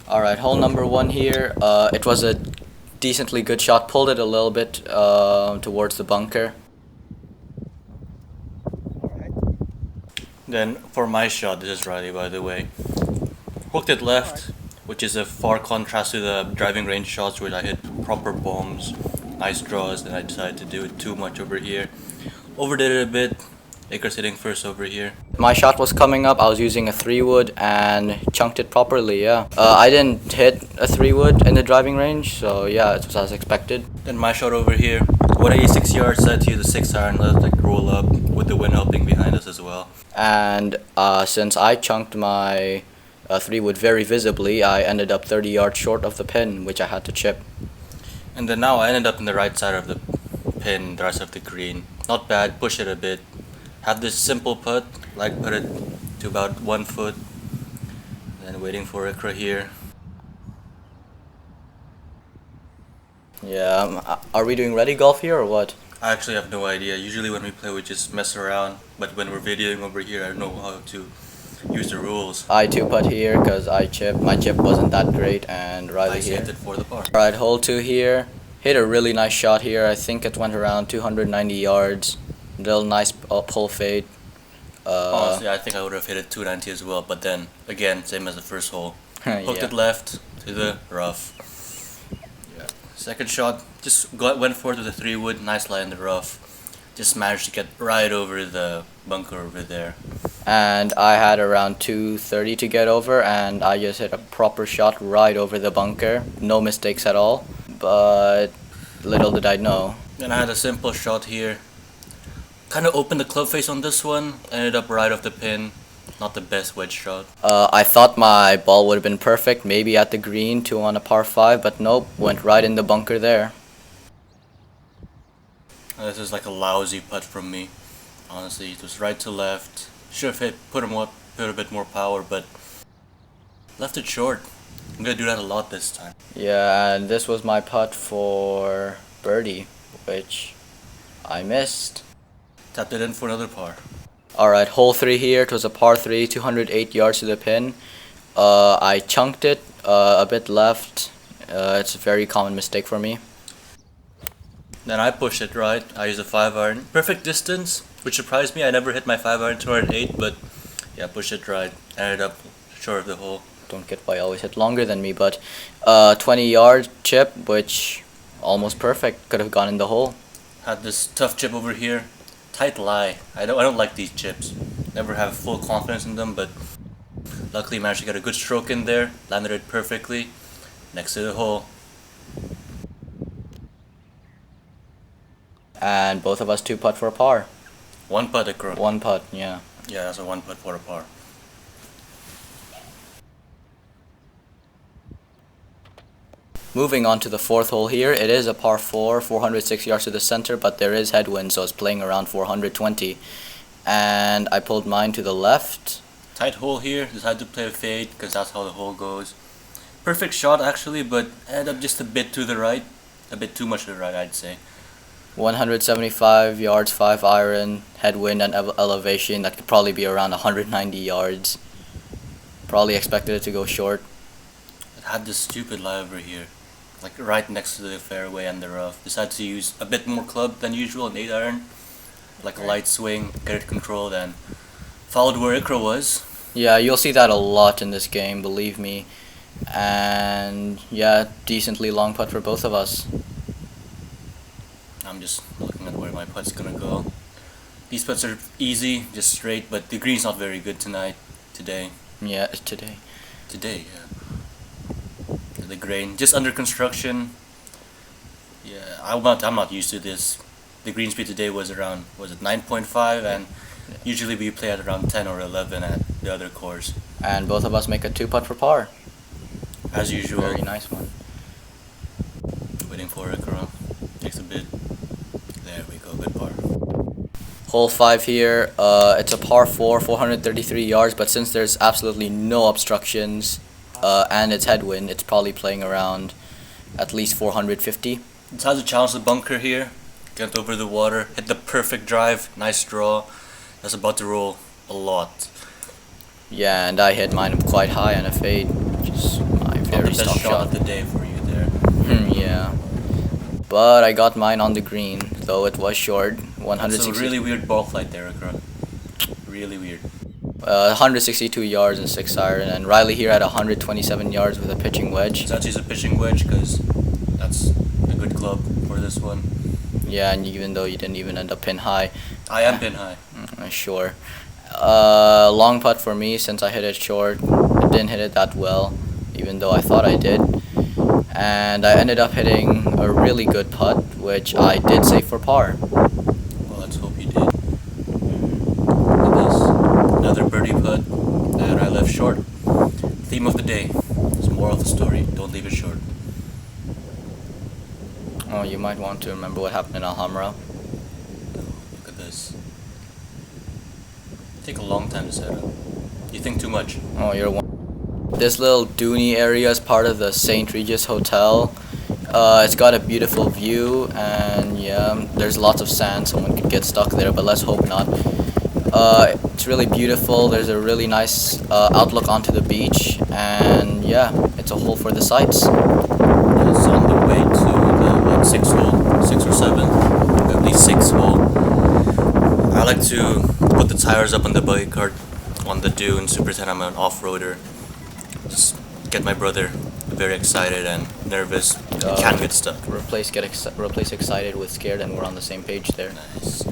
Alright, hole number one here. It was a decently good shot. Pulled it a little bit towards the bunker. Then for my shot, this is Ryley, by the way. Hooked it left, which is a far contrast to the driving range shots where I hit proper bombs, nice draws. Then I decided to do it too much over here. Overdid it a bit. Iqra's hitting first over here. My shot was coming up. I was using a 3-wood and chunked it properly, yeah. I didn't hit a 3-wood in the driving range, so yeah, it was as expected. Then my shot over here. 186 yards, set to the 6-iron, let it roll up with the wind helping behind us as well. And since I chunked my 3-wood very visibly, I ended up 30 yards short of the pin, which I had to chip. And then now I ended up in the right side of the pin, the rest of the green. Not bad, push it a bit. Have this simple putt, like put it to about 1 foot. Then waiting for Iqra here. Yeah, are we doing ready golf here or what? I actually have no idea. Usually when we play we just mess around, but when we're videoing over here I don't know how to use the rules. I 2-putt here because I chipped. My chip wasn't that great, and Ryley here. Hit it for the par. Alright, hole 2 here. Hit a really nice shot here. I think it went around 290 yards. Real nice pull fade. Honestly, I think I would have hit it 290 as well, but then again, same as the first hole. Hooked it left to the rough. Yeah. Second shot, just went for it with a 3-wood, nice lie in the rough. Just managed to get right over the bunker over there. And I had around 230 to get over, and I just hit a proper shot right over the bunker. No mistakes at all, but little did I know. Then I had a simple shot here. Kind of opened the club face on this one, ended up right off the pin. Not the best wedge shot. I thought my ball would have been perfect, maybe at the green, 2 on a par 5, but nope, went right in the bunker there. This is like a lousy putt from me. Honestly, it was right to left. Should have put a bit more power, but left it short. I'm gonna do that a lot this time. Yeah, and this was my putt for birdie, which I missed. Tapped it in for another par. Alright, hole 3 here. It was a par 3, 208 yards to the pin. I chunked it a bit left. It's a very common mistake for me. Then I pushed it right. I used a 5-iron. Perfect distance, which surprised me. I never hit my 5-iron 208, but yeah, pushed it right. Ended up short of the hole. Don't get why I always hit longer than me, but 20-yard chip, which almost perfect. Could have gone in the hole. Had this tough chip over here. Tight lie. I don't like these chips. Never have full confidence in them, but luckily managed to get a good stroke in there. Landed it perfectly next to the hole. And both of us 2-putt for a par. 1 putt, Iqra. 1 putt, yeah. Yeah, that's a 1 putt for a par. Moving on to the 4th hole here, it is a par 4, 406 yards to the center, but there is headwind, so it's playing around 420. And I pulled mine to the left. Tight hole here, decided to play a fade because that's how the hole goes. Perfect shot actually, but ended up just a bit to the right. A bit too much to the right, I'd say. 175 yards, 5-iron, headwind and elevation. That could probably be around 190 yards. Probably expected it to go short. It had this stupid lie over here. Like right next to the fairway and the rough. Decided to use a bit more club than usual, an 8-iron. Like a light swing, get it controlled, and followed where Iqra was. Yeah, you'll see that a lot in this game, believe me. And yeah, decently long putt for both of us. I'm just looking at where my putt's gonna go. These putts are easy, just straight, but the green's not very good today. Yeah, today. Today, yeah. The grain, just under construction. Yeah, I'm not used to this. The green speed today was around, was it 9.5, and usually we play at around 10 or 11 at the other course. And both of us make a 2-putt for par. As usual. Very nice one. Waiting for Iqra. Takes a bit. There we go, good par. Hole 5 here, it's a par 4, 433 yards, but since there's absolutely no obstructions and it's headwind, it's probably playing around at least 450. Decided to challenge the bunker here. Get over the water, hit the perfect drive, nice draw. That's about to roll a lot. Yeah, and I hit mine quite high on a fade, which is my favorite. very the best stock shot of the day for you there. Yeah. But I got mine on the green, though it was short. It's a really weird ball flight there, Iqra. Really weird. 162 yards and 6 iron, and Ryley here at 127 yards with a pitching wedge. It's actually a pitching wedge because that's a good club for this one. Yeah, and even though you didn't even end up pin high. I am pin high. Sure. Long putt for me since I hit it short. I didn't hit it that well, even though I thought I did. And I ended up hitting a really good putt, which I did save for par. Well, let's hope you did. Look at this. Another birdie putt that I left short. Theme of the day. It's moral of the story. Don't leave it short. Oh, you might want to remember what happened in Alhambra. Look at this. Take a long time to set up. You think too much. Oh, you're one. This little duney area is part of the St. Regis Hotel. It's got a beautiful view, and yeah, there's lots of sand. Someone could get stuck there, but let's hope not. It's really beautiful. There's a really nice outlook onto the beach, and yeah, it's a hole for the sights. It's on the way to the 6th hole, 6 or 7, at least 6th hole. I like to put the tires up on the buggy cart on the dunes to pretend I'm an off-roader. Just get my brother very excited and nervous. He can't get stuck. Replace excited with scared, and we're on the same page there. Nice.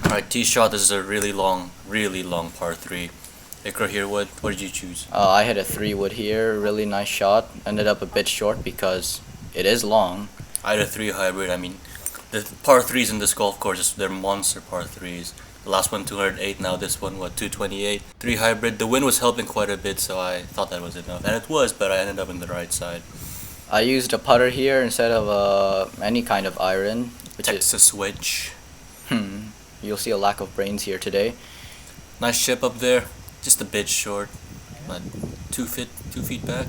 Alright, tee shot. This is a really long par 3. Iqra here, what did you choose? I hit a 3-wood here. Really nice shot. Ended up a bit short because it is long. I had a 3 hybrid. I mean, the par 3s in this golf course, they're monster par 3s. The last one 208, now this one, 228. 3 hybrid. The wind was helping quite a bit, so I thought that was enough. And it was, but I ended up on the right side. I used a putter here instead of any kind of iron. Texas wedge. You'll see a lack of brains here today. Nice chip up there. Just a bit short. But 2 feet back.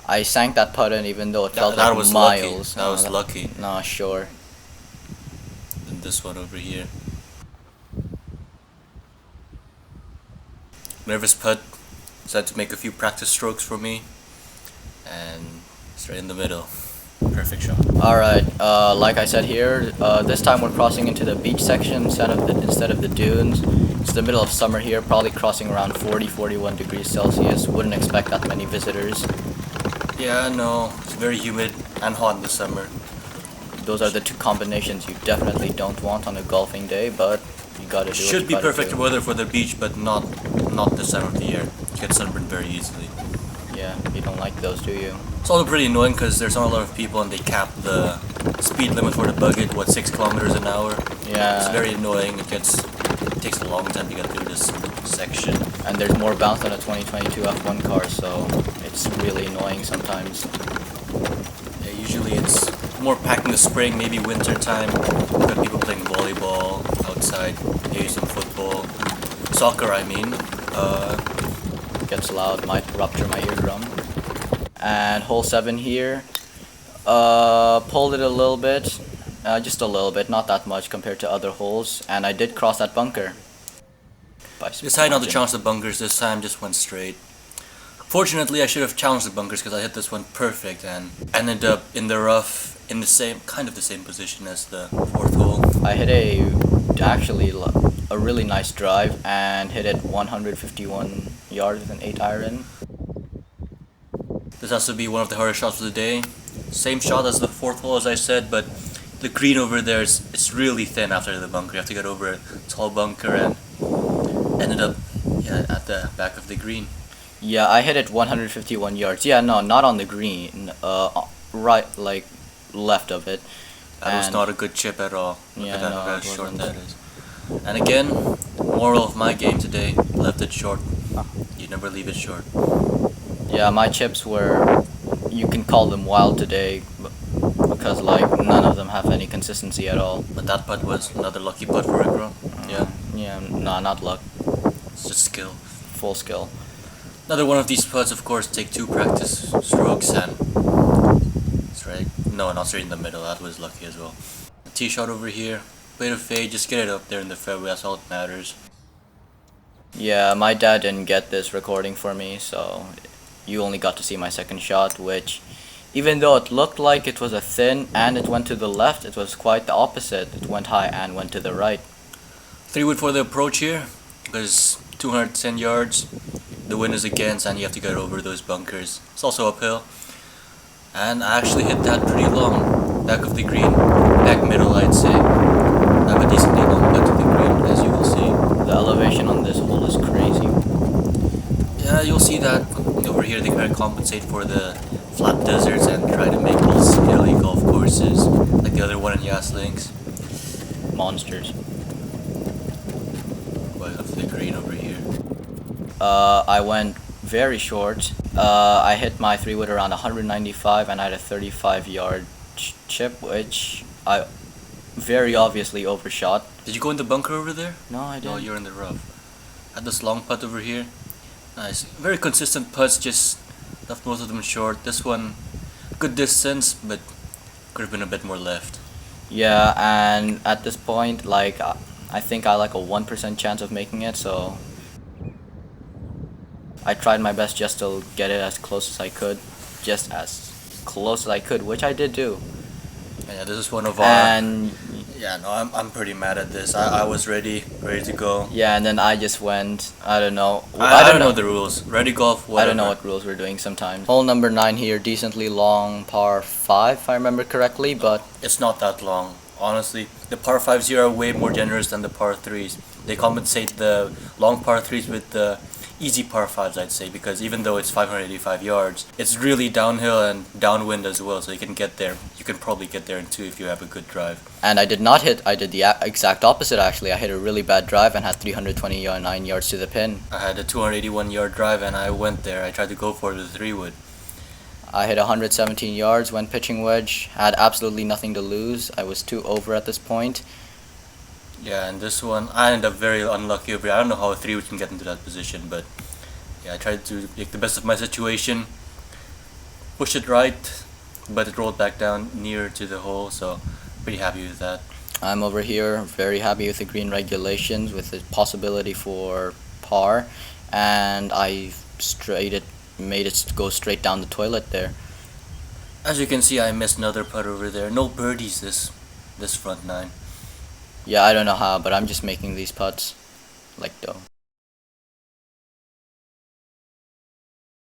I sank that putt in even though it felt that like was miles. Lucky. That was lucky. Nah, sure. And this one over here. Nervous putt. Decided to make a few practice strokes for me. And straight in the middle. Perfect shot. Alright, like I said here, this time we're crossing into the beach section instead of the dunes. It's the middle of summer here, probably crossing around 40-41 degrees Celsius. Wouldn't expect that many visitors. Yeah, no, it's very humid and hot in the summer. Those are the two combinations you definitely don't want on a golfing day, but you gotta do it. Should be perfect weather for the beach, but not this time of the year. You get sunburned very easily. Yeah, you don't like those, do you? It's also pretty annoying because there's not a lot of people and they cap the speed limit for the buggy at 6 kilometers an hour. Yeah. It's very annoying. It takes a long time to get through this section. And there's more bounce than a 2022 F1 car, so it's really annoying sometimes. Yeah, usually it's more packed in the spring, maybe winter time. You've got people playing volleyball outside, maybe some football. Soccer, I mean. Gets loud, might rupture my eardrum. And hole 7 here. Pulled it a little bit. Just a little bit, not that much compared to other holes. And I did cross that bunker. Decided not to challenge the bunkers this time, just went straight. Fortunately, I should have challenged the bunkers because I hit this one perfect and ended up in the rough in the same position as the 4th hole. I hit actually a really nice drive and hit it 151 yards with an 8 iron. This has to be one of the hardest shots of the day. Same shot as the 4th hole as I said, but the green over there it's really thin after the bunker. You have to get over a tall bunker and ended up at the back of the green. Yeah, I hit it 151 yards. Yeah, no, not on the green. Right, like left of it. That was not a good chip at all. Yeah, Look at no, how it short wasn't. that is. And again, moral of my game today, left it short. You never leave it short. Yeah, my chips were, you can call them wild today, because like none of them have any consistency at all. But that putt was another lucky putt for Iqra. Yeah. Yeah, no, not luck. It's just skill. Full skill. Another one of these putts, of course, take 2 practice strokes and it's right. No, not straight in the middle. That was lucky as well. A tee shot over here. Way to fade. Just get it up there in the fairway. That's all that matters. Yeah, my dad didn't get this recording for me, so you only got to see my second shot, which, even though it looked like it was a thin and it went to the left, it was quite the opposite. It went high and went to the right. 3-wood for the approach here, because 210 yards, the wind is against and you have to get over those bunkers. It's also uphill. And I actually hit that pretty long, back of the green, back middle I'd say. I have a decently long putt to the green, as you will see. The elevation on this hole is crazy. Yeah, you'll see that over here they try to compensate for the flat deserts and try to make these hilly golf courses, like the other one in Yas Links. Monsters. Of the green over here. I went very short. I hit my 3-wood around 195 and I had a 35-yard chip, which I very obviously overshot. Did you go in the bunker over there? No, I didn't. No, you're in the rough. I had this long putt over here. Nice. Very consistent putts, just left most of them short. This one, good distance, but could have been a bit more left. Yeah, and at this point, like, I think I like a 1% chance of making it, so I tried my best just to get it as close as I could. Just as close as I could, which I did do. Yeah, this is one of our... And yeah, no, I'm pretty mad at this. I was ready to go. yeah, and then I just went, I don't know. I don't know the rules. Ready golf, whatever. I don't know what rules we're doing sometimes. Hole number 9 here, decently long, par 5 if I remember correctly, but it's not that long. Honestly, the par 5s here are way more generous than the par 3s. They compensate the long par 3s with the easy par 5s, I'd say, because even though it's 585 yards, it's really downhill and downwind as well, so you can get there. You can probably get there in 2 if you have a good drive. and I did not hit, I did the exact opposite actually. I hit a really bad drive and had 329 yards to the pin. I had a 281 yard drive and I went there. I tried to go for it with a 3-wood. I hit 117 yards when pitching wedge, had absolutely nothing to lose. I was 2 over at this point. Yeah, and this one, I ended up very unlucky over here. I don't know how a 3-wood can get into that position, but yeah, I tried to make the best of my situation. Push it right, but it rolled back down near to the hole, so pretty happy with that. I'm over here very happy with the green regulations, with the possibility for par, and I made it go straight down the toilet there. As you can see, I missed another putt over there. No birdies this front 9. Yeah, I don't know how, but I'm just making these putts like dough.